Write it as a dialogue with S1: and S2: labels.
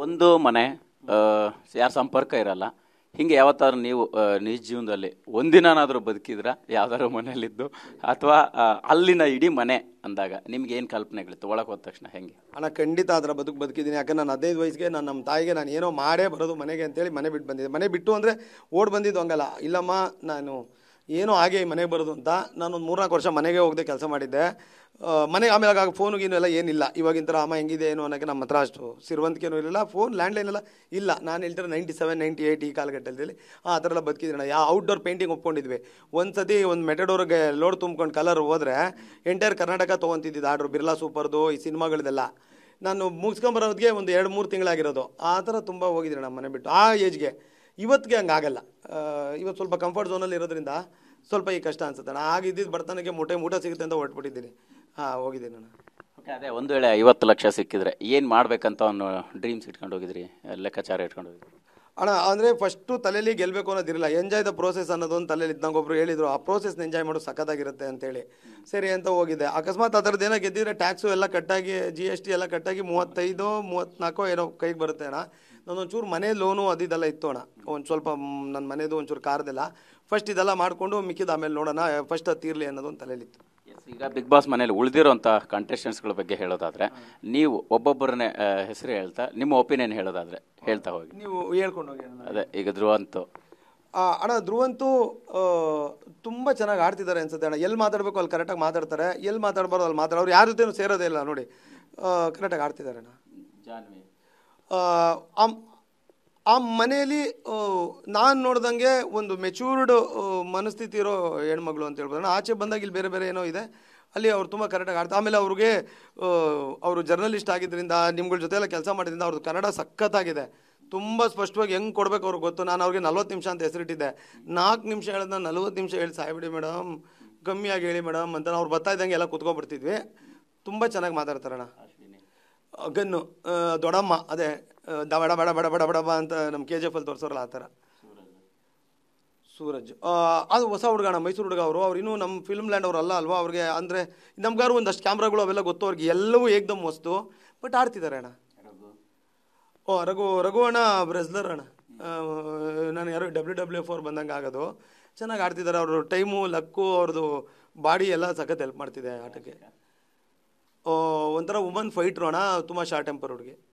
S1: ಒಂದು ಮನೆ ಯಾರ ಸಂಪರ್ಕ ಇರಲ್ಲ, ಹಿಂಗೆ ಯಾವತ್ತಾದ್ರೂ ನೀವು ನಿಜ ಜೀವನದಲ್ಲಿ ಒಂದಿನಾದ್ರೂ ಬದುಕಿದ್ರ ಯಾವ್ದಾದ್ರು ಮನೇಲಿದ್ದು, ಅಥವಾ ಅಲ್ಲಿನ ಇಡೀ ಮನೆ ಅಂದಾಗ ನಿಮ್ಗೆ ಏನು ಕಲ್ಪನೆಗಳಿತ್ತು ಒಳಗೆ ಹೋದ ತಕ್ಷಣ? ಹೆಂಗೆ
S2: ಅಣ್ಣ, ಖಂಡಿತ ಅದರ ಬದುಕಿದ್ದೀನಿ. ಯಾಕಂದ್ರೆ ನಾನು 15 ವಯಸ್ಸಿಗೆ ನಾನು ನಮ್ಮ ತಾಯಿಗೆ ನಾನು ಏನೋ ಮಾಡೇ ಬರೋದು ಮನೆಗೆ ಅಂತೇಳಿ ಮನೆ ಬಿಟ್ಟು ಬಂದಿದ್ದೆ. ಮನೆ ಬಿಟ್ಟು ಅಂದರೆ ಓಡ್ ಬಂದಿದ್ದು ಹಂಗಲ್ಲ, ಇಲ್ಲಮ್ಮ ನಾನು ಏನೋ ಹಾಗೆ ಮನೆಗೆ ಬರೋದು ಅಂತ ನಾನೊಂದು 3-4 ವರ್ಷ ಮನೆಗೆ ಹೋಗದೆ ಕೆಲಸ ಮಾಡಿದ್ದೆ. ಮನೆಗೆ ಆಮೇಲೆ ಆಗ ಫೋನು ಗೀನು ಎಲ್ಲ ಏನಿಲ್ಲ, ಇವಾಗಿನ ಥರ ಅಮ್ಮ ಹೆಂಗಿದೆ ಏನು ಅನ್ನೋಕ್ಕೆ ನಮ್ಮ ಹತ್ರ ಅಷ್ಟು ಸಿರುವಂತಿಕೆನೂ ಇರಲಿಲ್ಲ, ಫೋನ್ ಲ್ಯಾಂಡ್ಲೈನ್ ಎಲ್ಲ ಇಲ್ಲ. ನಾನು ಹೇಳ್ತಾರೆ 97, 98 ಈ ಕಾಲಘಟ್ಟದಲ್ಲಿ ಆ ಥರ ಎಲ್ಲ ಬದುಕಿದ್ರಣ. Outdoor painting ಒಪ್ಕೊಂಡಿದ್ವಿ. ಒಂದು ಸತಿ ಒಂದು ಮೆಟಡೋರ್ಗೆ ಲೋಡ್ ತುಂಬ್ಕೊಂಡು ಕಲರ್ ಹೋದರೆ ಎಂಟೈರ್ ಕರ್ನಾಟಕ ತೊಗೊತಿದ್ದು ಆರ್ಡ್ರು, ಬಿರ್ಲಾ ಸೂಪರ್ದು, ಈ ಸಿನಿಮಾಗಳದೆಲ್ಲ. ನಾನು ಮುಗಿಸ್ಕೊಂಬರೋದಕ್ಕೆ ಒಂದು 2-3 ತಿಂಗಳಾಗಿರೋದು. ಆ ಥರ ತುಂಬ ಹೋಗಿದ್ದೀನಿ ನಮ್ಮ ಮನೆ ಬಿಟ್ಟು ಆ ಏಜ್ಗೆ. ಇವತ್ತಿಗೆ ಹಂಗಾಗಲ್ಲ. ಇವತ್ತು ಸ್ವಲ್ಪ ಕಂಫರ್ಟ್ ಝೋನಲ್ಲಿ ಇರೋದ್ರಿಂದ ಸ್ವಲ್ಪ ಈ ಕಷ್ಟ ಅನ್ಸುತ್ತೆ ಅಣ್ಣ. ಆಗಿದ್ದು ಬಡತನಕ್ಕೆ ಊಟ ಸಿಗುತ್ತೆ ಅಂತ ಹೊರಟ್ಬಿಟ್ಟಿದ್ದೀನಿ. ಹೋಗಿದ್ದೀನಿ ನಾನು.
S1: ಓಕೆ, ಅದೇ ಒಂದು ವೇಳೆ 50 ಲಕ್ಷ ಸಿಕ್ಕಿದ್ರೆ ಏನು ಮಾಡ್ಬೇಕಂತ ಒಂದು ಡ್ರೀಮ್ಸ್ ಇಟ್ಕೊಂಡು ಹೋಗಿದ್ರಿ, ಲೆಕ್ಕಾಚಾರ ಇಟ್ಕೊಂಡು ಹೋಗಿದ್ರಿ?
S2: ಅಣ್ಣ, ಅಂದರೆ ಫಸ್ಟು ತಲೆಯಲ್ಲಿ ಗೆಲ್ಲಬೇಕು ಅನ್ನೋದಿರಲಿಲ್ಲ, ಎಂಜಾಯ್ ದ ಪ್ರೋಸೆಸ್ ಅನ್ನೋದೊಂದು ತಲೆಯಲ್ಲಿ ಇದ್ದಂಗೆ. ಒಬ್ರು ಹೇಳಿದರು ಆ ಪ್ರೋಸೆಸ್ನ ಎಂಜಾಯ್ ಮಾಡೋದು ಸಖತ್ತಾಗಿರುತ್ತೆ ಅಂತೇಳಿ. ಸರಿ ಅಂತ ಹೋಗಿದ್ದೆ. ಅಕಸ್ಮಾತ್ ಆ ಥರದ್ದು ಏನೋ ಗೆದ್ದಿದ್ರೆ ಟ್ಯಾಕ್ಸು ಎಲ್ಲ ಕಟ್ಟಾಗಿ GST ಎಲ್ಲ ಕಟ್ಟಾಗಿ 35-34 ಏನೋ ಕೈಗೆ ಬರುತ್ತೆ ಅಣ್ಣ. ನಾನೊಂಚೂರು ಮನೆ ಲೋನು ಅದೆಲ್ಲ ಇತ್ತು ಅಣ್ಣ, ಒಂದು ಸ್ವಲ್ಪ ನನ್ನ ಮನೆದು ಒಂಚೂರು ಕಾರ್ದೆಲ್ಲ. ಫಸ್ಟ್ ಇದೆಲ್ಲ ಮಾಡಿಕೊಂಡು ಮಿಕ್ಕಿದ ಆಮೇಲೆ ನೋಡೋಣ, ಫಸ್ಟ್ ಅದು ತೀರಲಿ ಅನ್ನೋದು ಒಂದು ತಲೆಯಲ್ಲಿತ್ತು.
S1: ಈಗ ಬಿಗ್ ಬಾಸ್ ಮನೇಲಿ ಉಳಿದಿರೋಂಥ ಕಂಟೆಸ್ಟೆಂಟ್ಸ್ಗಳ ಬಗ್ಗೆ ಹೇಳೋದಾದ್ರೆ, ನೀವು ಒಬ್ಬೊಬ್ಬರನ್ನೇ ಹೆಸರು ಹೇಳ್ತಾ ನಿಮ್ಮ ಒಪಿನಿಯನ್ ಹೇಳೋದಾದ್ರೆ ಹೇಳ್ತಾ ಹೋಗಿ.
S2: ನೀವು ಹೇಳ್ಕೊಂಡು ಹೋಗಿ.
S1: ಅದೇ ಈಗ ಧ್ರುವಂತು
S2: ಅಣ್ಣ, ಧ್ರುವಂತು ತುಂಬ ಚೆನ್ನಾಗಿ ಆಡ್ತಿದ್ದಾರೆ ಅನ್ಸುತ್ತೆ ಅಣ್ಣ. ಎಲ್ಲಿ ಮಾತಾಡಬೇಕು ಅಲ್ಲಿ ಕರೆಕ್ಟಾಗಿ ಮಾತಾಡ್ತಾರೆ, ಎಲ್ಲಿ ಮಾತಾಡ್ಬಾರ್ದು ಅಲ್ಲಿ ಮಾತಾಡೋರು ಯಾರ ಜೊತೆನೂ ಸೇರೋದೇ ಇಲ್ಲ ನೋಡಿ. ಕರೆಕ್ಟಾಗಿ ಆಡ್ತಿದ್ದಾರೆ ಅಣ್ಣ.
S1: ಜಾನ್ವಿ
S2: ಆ ಮನೆಯಲ್ಲಿ ನಾನು ನೋಡ್ದಂಗೆ ಒಂದು ಮೆಚೂರ್ಡ್ ಮನಸ್ಥಿತಿ ಇರೋ ಹೆಣ್ಮಗಳು ಅಂತ ಹೇಳ್ಬೋದು. ಆಚೆ ಬಂದಾಗ ಇಲ್ಲಿ ಬೇರೆ ಬೇರೆ ಏನೋ ಇದೆ, ಅಲ್ಲಿ ಅವ್ರು ತುಂಬ ಕರೆಕ್ಟಾಗಿ ಆಡ್ತಾರೆ. ಆಮೇಲೆ ಅವ್ರಿಗೆ ಅವರು ಜರ್ನಲಿಸ್ಟ್ ಆಗಿದ್ದರಿಂದ, ನಿಮ್ಗಳ ಜೊತೆ ಎಲ್ಲ ಕೆಲಸ ಮಾಡಿದ್ರಿಂದ ಅವ್ರದ್ದು ಕನ್ನಡ ಸಖತ್ತಾಗಿದೆ. ತುಂಬ ಸ್ಪಷ್ಟವಾಗಿ ಹೆಂಗೆ ಕೊಡಬೇಕು ಅವ್ರಿಗೆ ಗೊತ್ತು. ನಾನು ಅವ್ರಿಗೆ 40 ನಿಮಿಷ ಅಂತ ಹೆಸರಿಟ್ಟಿದ್ದೆ. 4 ನಿಮಿಷ ಹೇಳಿದ್ನ 40 ನಿಮಿಷ ಹೇಳಿ ಸಾಯ್ಬಿಡಿ ಮೇಡಮ್, ಕಮ್ಮಿಯಾಗಿ ಹೇಳಿ ಮೇಡಮ್ ಅಂತ ಅವ್ರು ಬರ್ತಾ ಇದ್ದಂಗೆ ಎಲ್ಲ ಕೂತ್ಕೊಬಿಡ್ತಿದ್ವಿ. ತುಂಬ ಚೆನ್ನಾಗಿ ಮಾತಾಡ್ತಾರಣ್ಣ. ಗನ್ನು ದೊಡ್ಡಮ್ಮ, ಅದೇ ಬಡ ಬಡ ಬಡ ಬಡ ಬಡಬ ಅಂತ ನಮ್ಮ KGF ಅಲ್ಲಿ ತೋರಿಸೋರಲ್ಲ ಆ ಥರ. ಸೂರಜ್ ಅದು ಹೊಸ ಹುಡುಗಣ, ಮೈಸೂರು ಹುಡುಗ. ಅವ್ರು ಇನ್ನೂ ನಮ್ಮ ಫಿಲ್ಮ್ ಲ್ಯಾಂಡ್ ಅವರು ಅಲ್ಲ ಅಲ್ವಾ. ಅವ್ರಿಗೆ ಅಂದರೆ ನಮ್ಗಾರು ಒಂದಷ್ಟು ಕ್ಯಾಮ್ರಾಗಳು ಅವೆಲ್ಲ ಗೊತ್ತು ಅವ್ರಿಗೆ, ಎಲ್ಲವೂ ಏಕ್ದಮ್ ವಸ್ತು. ಬಟ್ ಆಡ್ತಿದ್ದಾರೆ ಅಣ್ಣ. ರಘು ಅಣ್ಣ ಬ್ರೆಸ್ಲರ್ ಅಣ್ಣ. ನಾನು ಯಾರೋ WWF ಬಂದಂಗೆ ಆಗೋದು. ಚೆನ್ನಾಗಿ ಆಡ್ತಿದ್ದಾರೆ. ಅವರು ಟೈಮು, ಲಕ್ಕು, ಅವ್ರದ್ದು ಬಾಡಿ ಎಲ್ಲ ಸಖತ್ ಹೆಲ್ಪ್ ಮಾಡ್ತಿದೆ ಆಟಕ್ಕೆ. ಒಂಥರ ವುಮನ್ ಫೈಟ್ರು ಅಣ್ಣ, ತುಂಬ ಶಾರ್ಟ್ ಟೆಂಪರ್ ಹುಡುಗಿ.